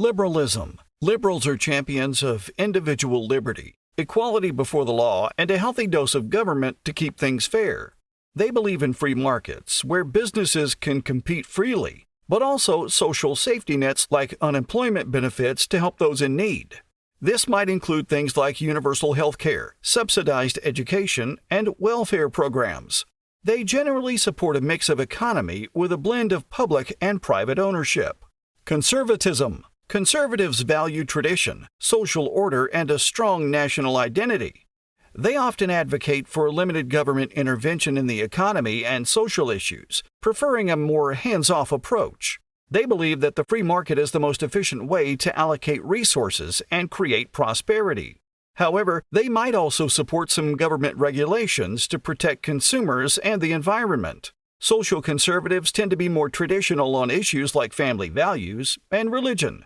Liberalism. Liberals are champions of individual liberty, equality before the law, and a healthy dose of government to keep things fair. They believe in free markets, where businesses can compete freely, but also social safety nets like unemployment benefits to help those in need. This might include things like universal health care, subsidized education, and welfare programs. They generally support a mix of economy with a blend of public and private ownership. Conservatism. Conservatives value tradition, social order, and a strong national identity. They often advocate for limited government intervention in the economy and social issues, preferring a more hands-off approach. They believe that the free market is the most efficient way to allocate resources and create prosperity. However, they might also support some government regulations to protect consumers and the environment. Social conservatives tend to be more traditional on issues like family values and religion.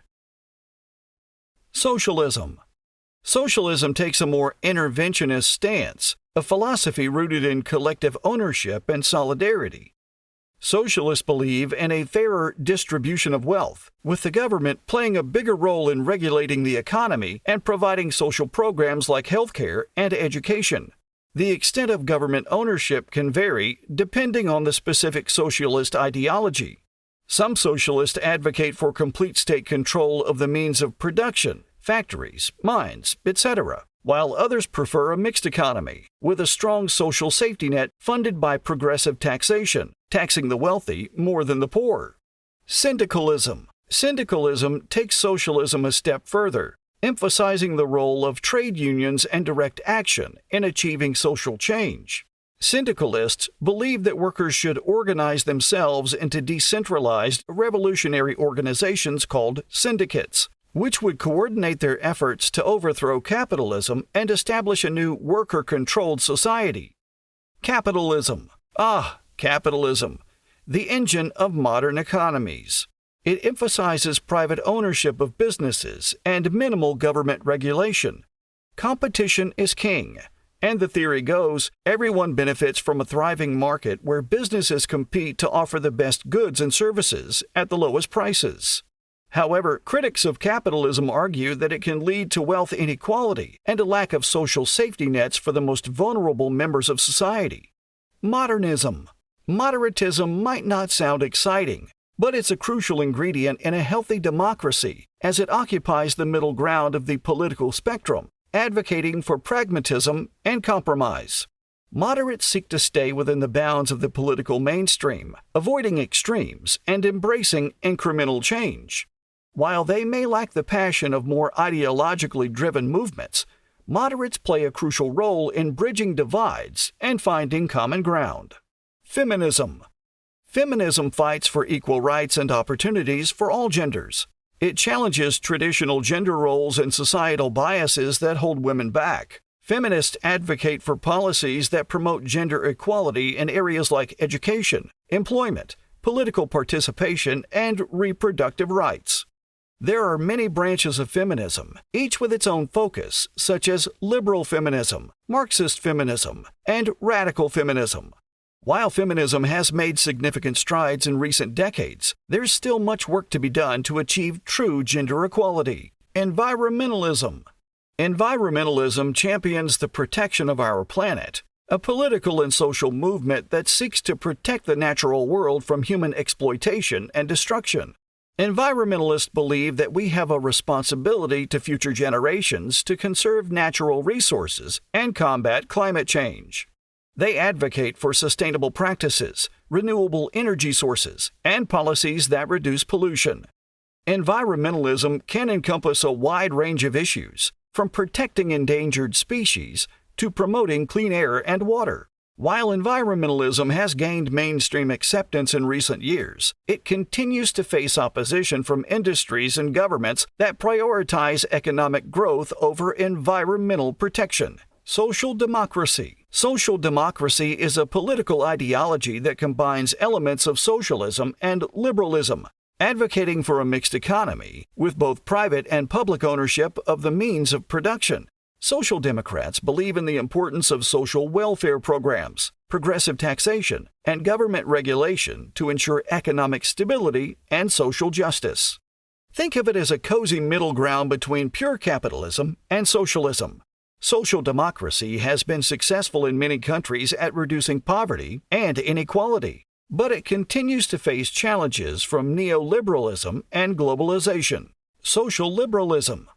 Socialism. Socialism takes a more interventionist stance, a philosophy rooted in collective ownership and solidarity. Socialists believe in a fairer distribution of wealth, with the government playing a bigger role in regulating the economy and providing social programs like healthcare and education. The extent of government ownership can vary depending on the specific socialist ideology. Some socialists advocate for complete state control of the means of production, factories, mines, etc., while others prefer a mixed economy, with a strong social safety net funded by progressive taxation, taxing the wealthy more than the poor. Syndicalism. Syndicalism takes socialism a step further, emphasizing the role of trade unions and direct action in achieving social change. Syndicalists believe that workers should organize themselves into decentralized, revolutionary organizations called syndicates, which would coordinate their efforts to overthrow capitalism and establish a new worker-controlled society. Capitalism. Capitalism, the engine of modern economies. It emphasizes private ownership of businesses and minimal government regulation. Competition is king, and the theory goes, everyone benefits from a thriving market where businesses compete to offer the best goods and services at the lowest prices. However, critics of capitalism argue that it can lead to wealth inequality and a lack of social safety nets for the most vulnerable members of society. Modernism. Moderatism might not sound exciting, but it's a crucial ingredient in a healthy democracy, as it occupies the middle ground of the political spectrum, advocating for pragmatism and compromise. Moderates seek to stay within the bounds of the political mainstream, avoiding extremes and embracing incremental change. While they may lack the passion of more ideologically driven movements, moderates play a crucial role in bridging divides and finding common ground. Feminism. Feminism fights for equal rights and opportunities for all genders. It challenges traditional gender roles and societal biases that hold women back. Feminists advocate for policies that promote gender equality in areas like education, employment, political participation, and reproductive rights. There are many branches of feminism, each with its own focus, such as liberal feminism, Marxist feminism, and radical feminism. While feminism has made significant strides in recent decades, there's still much work to be done to achieve true gender equality. Environmentalism. Environmentalism champions the protection of our planet, a political and social movement that seeks to protect the natural world from human exploitation and destruction. Environmentalists believe that we have a responsibility to future generations to conserve natural resources and combat climate change. They advocate for sustainable practices, renewable energy sources, and policies that reduce pollution. Environmentalism can encompass a wide range of issues, from protecting endangered species to promoting clean air and water. While environmentalism has gained mainstream acceptance in recent years, it continues to face opposition from industries and governments that prioritize economic growth over environmental protection. Social democracy. Social democracy is a political ideology that combines elements of socialism and liberalism, advocating for a mixed economy with both private and public ownership of the means of production. Social Democrats believe in the importance of social welfare programs, progressive taxation, and government regulation to ensure economic stability and social justice. Think of it as a cozy middle ground between pure capitalism and socialism. Social democracy has been successful in many countries at reducing poverty and inequality, but it continues to face challenges from neoliberalism and globalization. Social liberalism.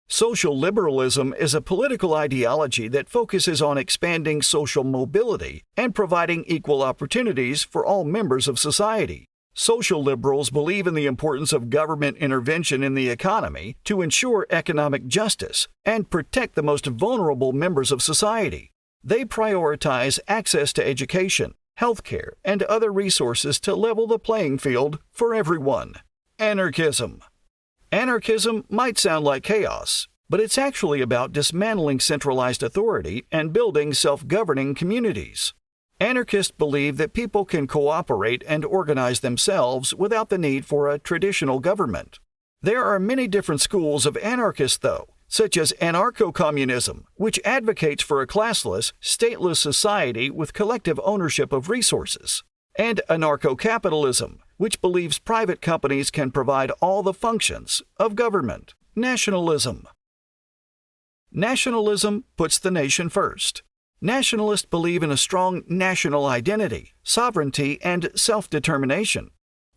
Social liberalism is a political ideology that focuses on expanding social mobility and providing equal opportunities for all members of society. Social liberals believe in the importance of government intervention in the economy to ensure economic justice and protect the most vulnerable members of society. They prioritize access to education, healthcare, and other resources to level the playing field for everyone. Anarchism. Anarchism might sound like chaos, but it's actually about dismantling centralized authority and building self-governing communities. Anarchists believe that people can cooperate and organize themselves without the need for a traditional government. There are many different schools of anarchists, though, such as anarcho-communism, which advocates for a classless, stateless society with collective ownership of resources, and anarcho-capitalism, which believes private companies can provide all the functions of government. Nationalism. Nationalism puts the nation first. Nationalists believe in a strong national identity, sovereignty, and self-determination.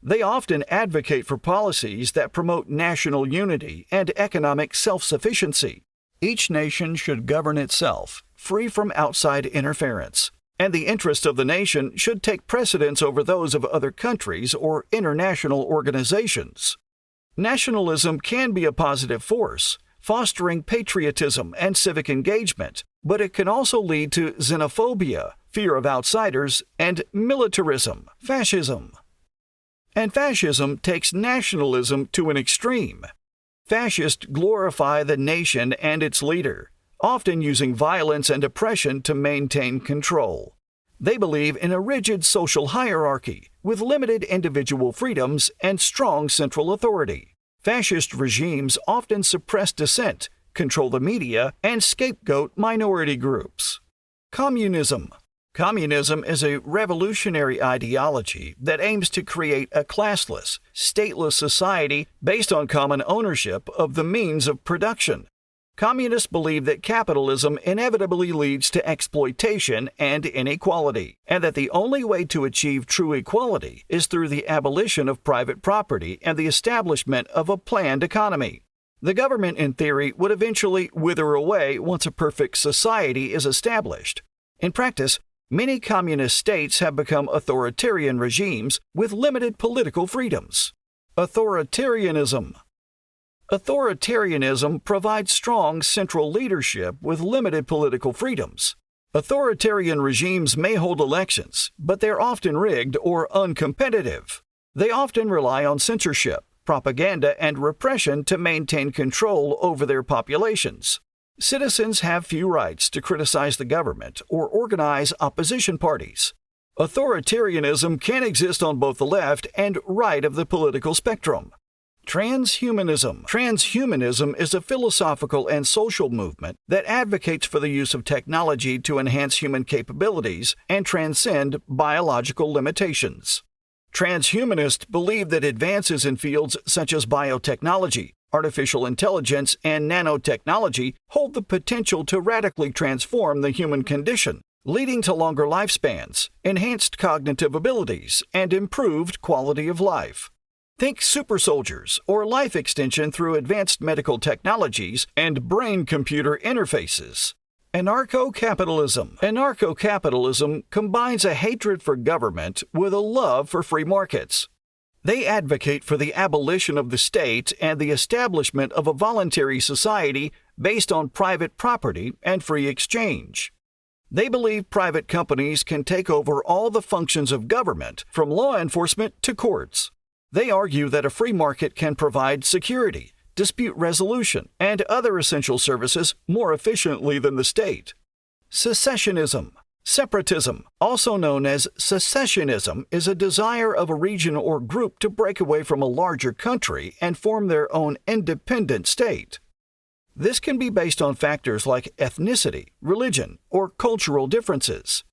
They often advocate for policies that promote national unity and economic self-sufficiency. Each nation should govern itself, free from outside interference, and the interests of the nation should take precedence over those of other countries or international organizations. Nationalism can be a positive force, fostering patriotism and civic engagement, but it can also lead to xenophobia, fear of outsiders, and militarism, fascism. And fascism takes nationalism to an extreme. Fascists glorify the nation and its leader, often using violence and oppression to maintain control. They believe in a rigid social hierarchy with limited individual freedoms and strong central authority. Fascist regimes often suppress dissent, control the media, and scapegoat minority groups. Communism. Communism is a revolutionary ideology that aims to create a classless, stateless society based on common ownership of the means of production. Communists believe that capitalism inevitably leads to exploitation and inequality, and that the only way to achieve true equality is through the abolition of private property and the establishment of a planned economy. The government, in theory, would eventually wither away once a perfect society is established. In practice, many communist states have become authoritarian regimes with limited political freedoms. Authoritarianism. Authoritarianism provides strong central leadership with limited political freedoms. Authoritarian regimes may hold elections, but they're often rigged or uncompetitive. They often rely on censorship, propaganda, and repression to maintain control over their populations. Citizens have few rights to criticize the government or organize opposition parties. Authoritarianism can exist on both the left and right of the political spectrum. Transhumanism. Transhumanism is a philosophical and social movement that advocates for the use of technology to enhance human capabilities and transcend biological limitations. Transhumanists believe that advances in fields such as biotechnology, artificial intelligence, and nanotechnology hold the potential to radically transform the human condition, leading to longer lifespans, enhanced cognitive abilities, and improved quality of life. Think super soldiers or life extension through advanced medical technologies and brain-computer interfaces. Anarcho-capitalism. Anarcho-capitalism combines a hatred for government with a love for free markets. They advocate for the abolition of the state and the establishment of a voluntary society based on private property and free exchange. They believe private companies can take over all the functions of government, from law enforcement to courts. They argue that a free market can provide security, dispute resolution, and other essential services more efficiently than the state. Secessionism. Separatism, also known as secessionism, is a desire of a region or group to break away from a larger country and form their own independent state. This can be based on factors like ethnicity, religion, or cultural differences.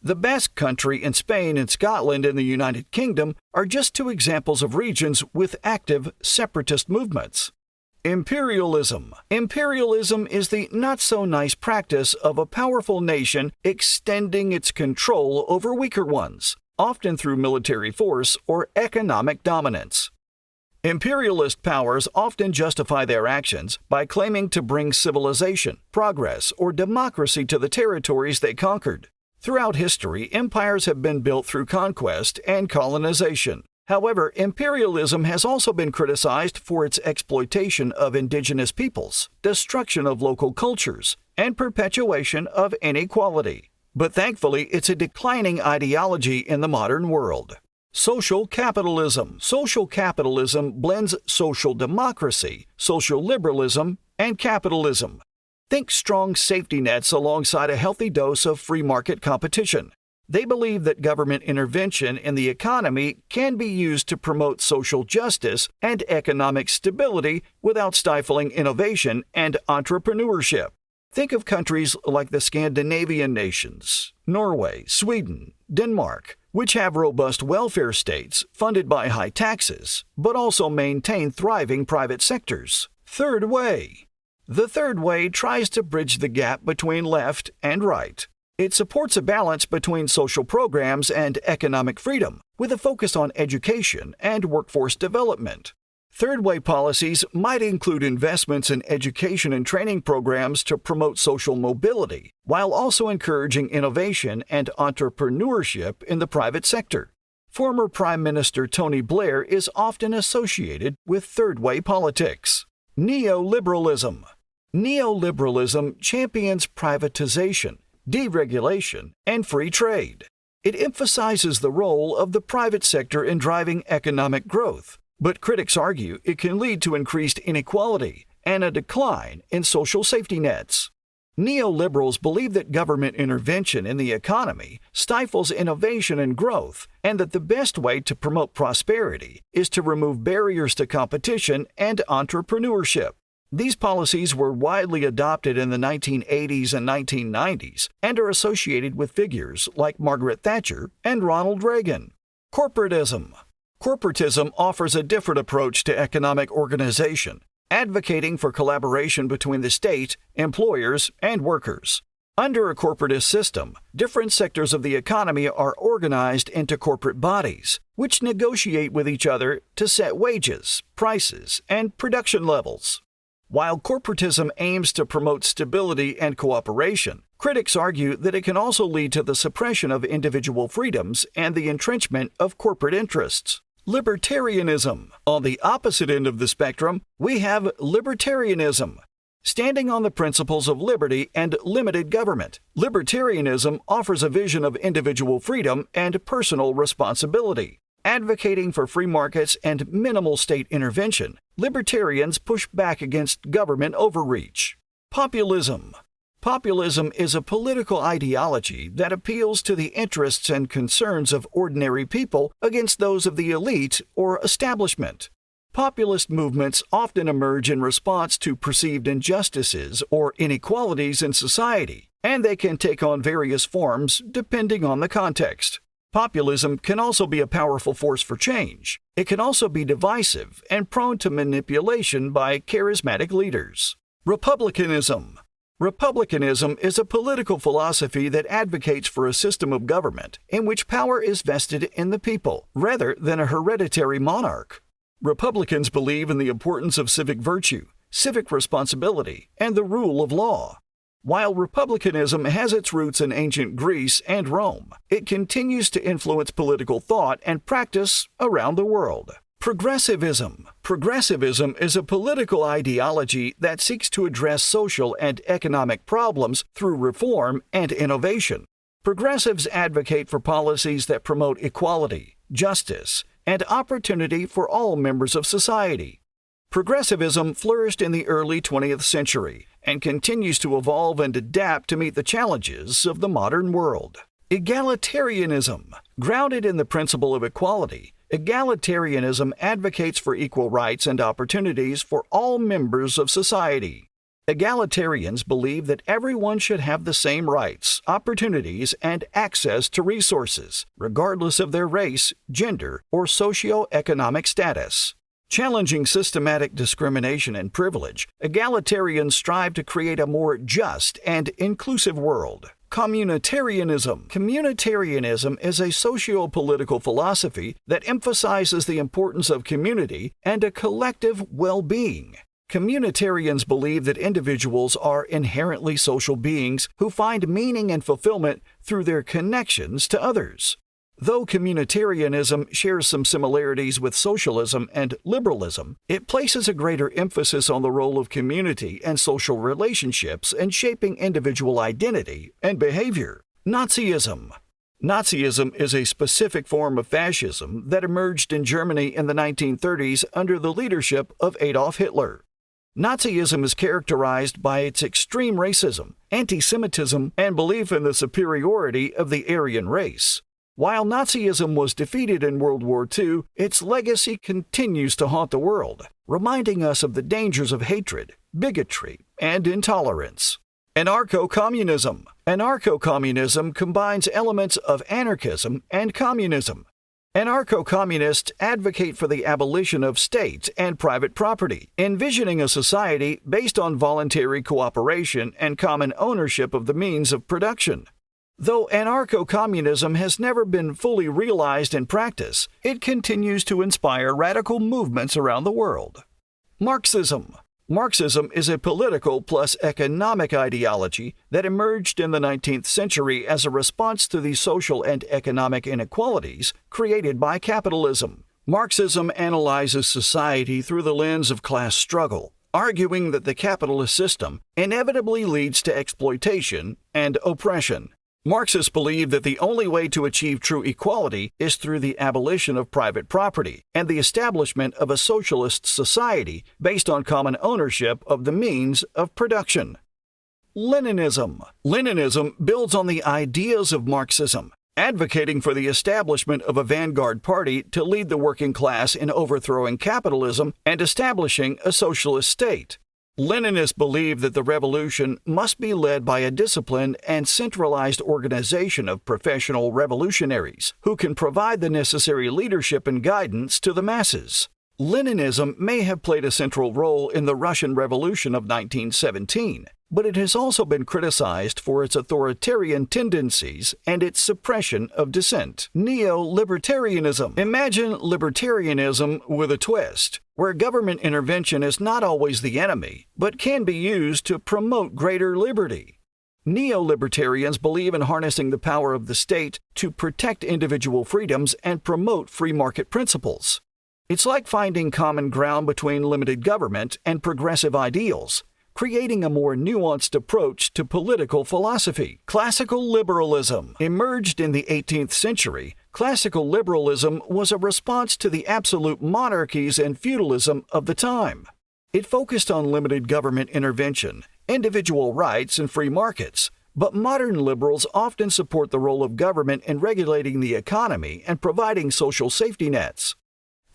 The Basque Country in Spain and Scotland in the United Kingdom are just two examples of regions with active separatist movements. Imperialism. Imperialism is the not-so-nice practice of a powerful nation extending its control over weaker ones, often through military force or economic dominance. Imperialist powers often justify their actions by claiming to bring civilization, progress, or democracy to the territories they conquered. Throughout history, empires have been built through conquest and colonization. However, imperialism has also been criticized for its exploitation of indigenous peoples, destruction of local cultures, and perpetuation of inequality. But thankfully, it's a declining ideology in the modern world. Social capitalism. Social capitalism blends social democracy, social liberalism, and capitalism. Think strong safety nets alongside a healthy dose of free market competition. They believe that government intervention in the economy can be used to promote social justice and economic stability without stifling innovation and entrepreneurship. Think of countries like the Scandinavian nations, Norway, Sweden, Denmark, which have robust welfare states funded by high taxes, but also maintain thriving private sectors. Third way. The third way tries to bridge the gap between left and right. It supports a balance between social programs and economic freedom, with a focus on education and workforce development. Third-way policies might include investments in education and training programs to promote social mobility, while also encouraging innovation and entrepreneurship in the private sector. Former Prime Minister Tony Blair is often associated with third-way politics. Neoliberalism. Neoliberalism champions privatization, deregulation, and free trade. It emphasizes the role of the private sector in driving economic growth, but critics argue it can lead to increased inequality and a decline in social safety nets. Neoliberals believe that government intervention in the economy stifles innovation and growth, and that the best way to promote prosperity is to remove barriers to competition and entrepreneurship. These policies were widely adopted in the 1980s and 1990s and are associated with figures like Margaret Thatcher and Ronald Reagan. Corporatism. Corporatism offers a different approach to economic organization, advocating for collaboration between the state, employers, and workers. Under a corporatist system, different sectors of the economy are organized into corporate bodies, which negotiate with each other to set wages, prices, and production levels. While corporatism aims to promote stability and cooperation, critics argue that it can also lead to the suppression of individual freedoms and the entrenchment of corporate interests. Libertarianism. On the opposite end of the spectrum, we have libertarianism. Standing on the principles of liberty and limited government, libertarianism offers a vision of individual freedom and personal responsibility. Advocating for free markets and minimal state intervention, libertarians push back against government overreach. Populism. Populism is a political ideology that appeals to the interests and concerns of ordinary people against those of the elite or establishment. Populist movements often emerge in response to perceived injustices or inequalities in society, and they can take on various forms depending on the context. Populism can also be a powerful force for change. It can also be divisive and prone to manipulation by charismatic leaders. Republicanism. Republicanism is a political philosophy that advocates for a system of government in which power is vested in the people, rather than a hereditary monarch. Republicans believe in the importance of civic virtue, civic responsibility, and the rule of law. While republicanism has its roots in ancient Greece and Rome, it continues to influence political thought and practice around the world. Progressivism. Progressivism is a political ideology that seeks to address social and economic problems through reform and innovation. Progressives advocate for policies that promote equality, justice, and opportunity for all members of society. Progressivism flourished in the early 20th century and continues to evolve and adapt to meet the challenges of the modern world. Egalitarianism. Grounded in the principle of equality, egalitarianism advocates for equal rights and opportunities for all members of society. Egalitarians believe that everyone should have the same rights, opportunities, and access to resources, regardless of their race, gender, or socio-economic status. Challenging systematic discrimination and privilege, egalitarians strive to create a more just and inclusive world. Communitarianism. Communitarianism is a socio-political philosophy that emphasizes the importance of community and a collective well-being. Communitarians believe that individuals are inherently social beings who find meaning and fulfillment through their connections to others. Though communitarianism shares some similarities with socialism and liberalism, it places a greater emphasis on the role of community and social relationships in shaping individual identity and behavior. Nazism. Nazism is a specific form of fascism that emerged in Germany in the 1930s under the leadership of Adolf Hitler. Nazism is characterized by its extreme racism, anti-Semitism, and belief in the superiority of the Aryan race. While Nazism was defeated in World War II, its legacy continues to haunt the world, reminding us of the dangers of hatred, bigotry, and intolerance. Anarcho-communism. Anarcho-communism combines elements of anarchism and communism. Anarcho-communists advocate for the abolition of state and private property, envisioning a society based on voluntary cooperation and common ownership of the means of production. Though anarcho-communism has never been fully realized in practice, it continues to inspire radical movements around the world. Marxism. Marxism is a political plus economic ideology that emerged in the 19th century as a response to the social and economic inequalities created by capitalism. Marxism analyzes society through the lens of class struggle, arguing that the capitalist system inevitably leads to exploitation and oppression. Marxists believe that the only way to achieve true equality is through the abolition of private property and the establishment of a socialist society based on common ownership of the means of production. Leninism. Leninism builds on the ideas of Marxism, advocating for the establishment of a vanguard party to lead the working class in overthrowing capitalism and establishing a socialist state. Leninists believe that the revolution must be led by a disciplined and centralized organization of professional revolutionaries who can provide the necessary leadership and guidance to the masses. Leninism may have played a central role in the Russian Revolution of 1917, but it has also been criticized for its authoritarian tendencies and its suppression of dissent. Neo-libertarianism. Imagine libertarianism with a twist, where government intervention is not always the enemy, but can be used to promote greater liberty. Neo-libertarians believe in harnessing the power of the state to protect individual freedoms and promote free market principles. It's like finding common ground between limited government and progressive ideals, creating a more nuanced approach to political philosophy. Classical liberalism. Emerged in the 18th century, classical liberalism was a response to the absolute monarchies and feudalism of the time. It focused on limited government intervention, individual rights, and free markets, but modern liberals often support the role of government in regulating the economy and providing social safety nets.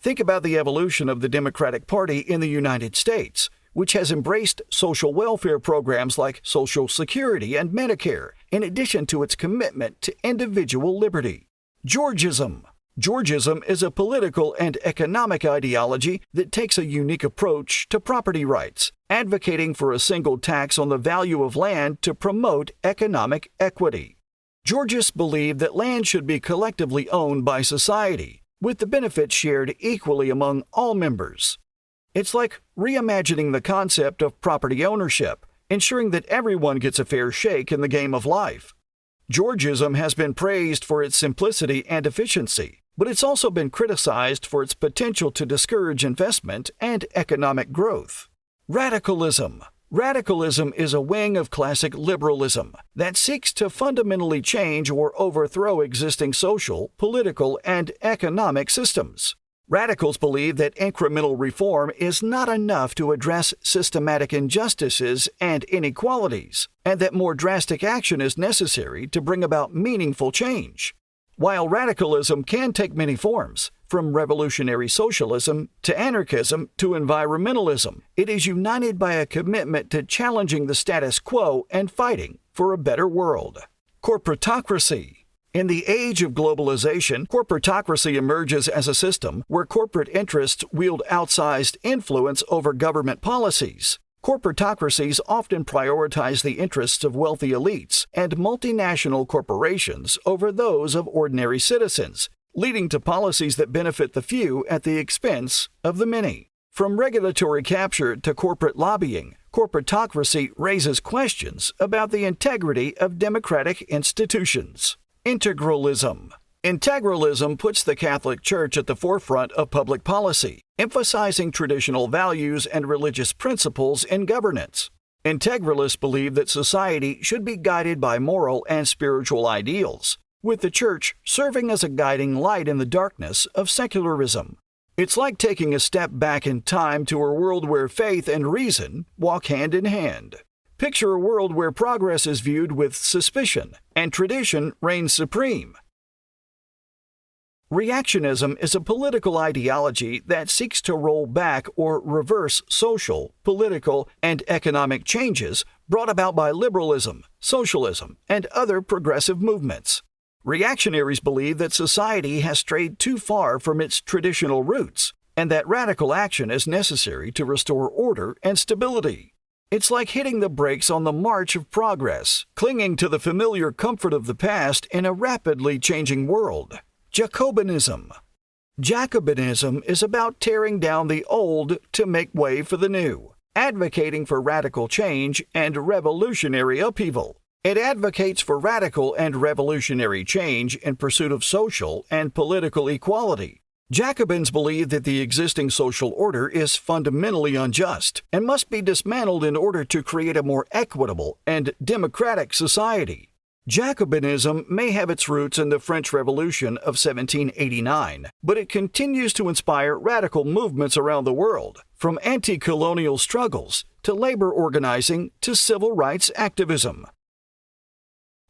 Think about the evolution of the Democratic Party in the United States, which has embraced social welfare programs like Social Security and Medicare, in addition to its commitment to individual liberty. Georgism. Georgism is a political and economic ideology that takes a unique approach to property rights, advocating for a single tax on the value of land to promote economic equity. Georgists believe that land should be collectively owned by society, with the benefits shared equally among all members. It's like reimagining the concept of property ownership, ensuring that everyone gets a fair shake in the game of life. Georgism has been praised for its simplicity and efficiency, but it's also been criticized for its potential to discourage investment and economic growth. Radicalism. Radicalism is a wing of classic liberalism that seeks to fundamentally change or overthrow existing social, political, and economic systems. Radicals believe that incremental reform is not enough to address systematic injustices and inequalities, and that more drastic action is necessary to bring about meaningful change. While radicalism can take many forms, From revolutionary socialism to anarchism to environmentalism, it is united by a commitment to challenging the status quo and fighting for a better world. Corporatocracy. In the age of globalization, corporatocracy emerges as a system where corporate interests wield outsized influence over government policies. Corporatocracies often prioritize the interests of wealthy elites and multinational corporations over those of ordinary citizens, leading to policies that benefit the few at the expense of the many. From regulatory capture to corporate lobbying, corporatocracy raises questions about the integrity of democratic institutions. Integralism. Integralism puts the Catholic Church at the forefront of public policy, emphasizing traditional values and religious principles in governance. Integralists believe that society should be guided by moral and spiritual ideals, with the Church serving as a guiding light in the darkness of secularism. It's like taking a step back in time to a world where faith and reason walk hand in hand. Picture a world where progress is viewed with suspicion and tradition reigns supreme. Reactionism is a political ideology that seeks to roll back or reverse social, political, and economic changes brought about by liberalism, socialism, and other progressive movements. Reactionaries believe that society has strayed too far from its traditional roots, and that radical action is necessary to restore order and stability. It's like hitting the brakes on the march of progress, clinging to the familiar comfort of the past in a rapidly changing world. Jacobinism. Jacobinism is about tearing down the old to make way for the new, advocating for radical change and revolutionary upheaval. It advocates for radical and revolutionary change in pursuit of social and political equality. Jacobins believe that the existing social order is fundamentally unjust and must be dismantled in order to create a more equitable and democratic society. Jacobinism may have its roots in the French Revolution of 1789, but it continues to inspire radical movements around the world, from anti-colonial struggles to labor organizing to civil rights activism.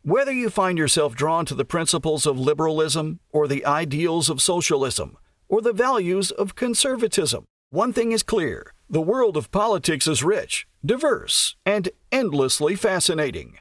Whether you find yourself drawn to the principles of liberalism or the ideals of socialism or the values of conservatism, one thing is clear: the world of politics is rich, diverse, and endlessly fascinating.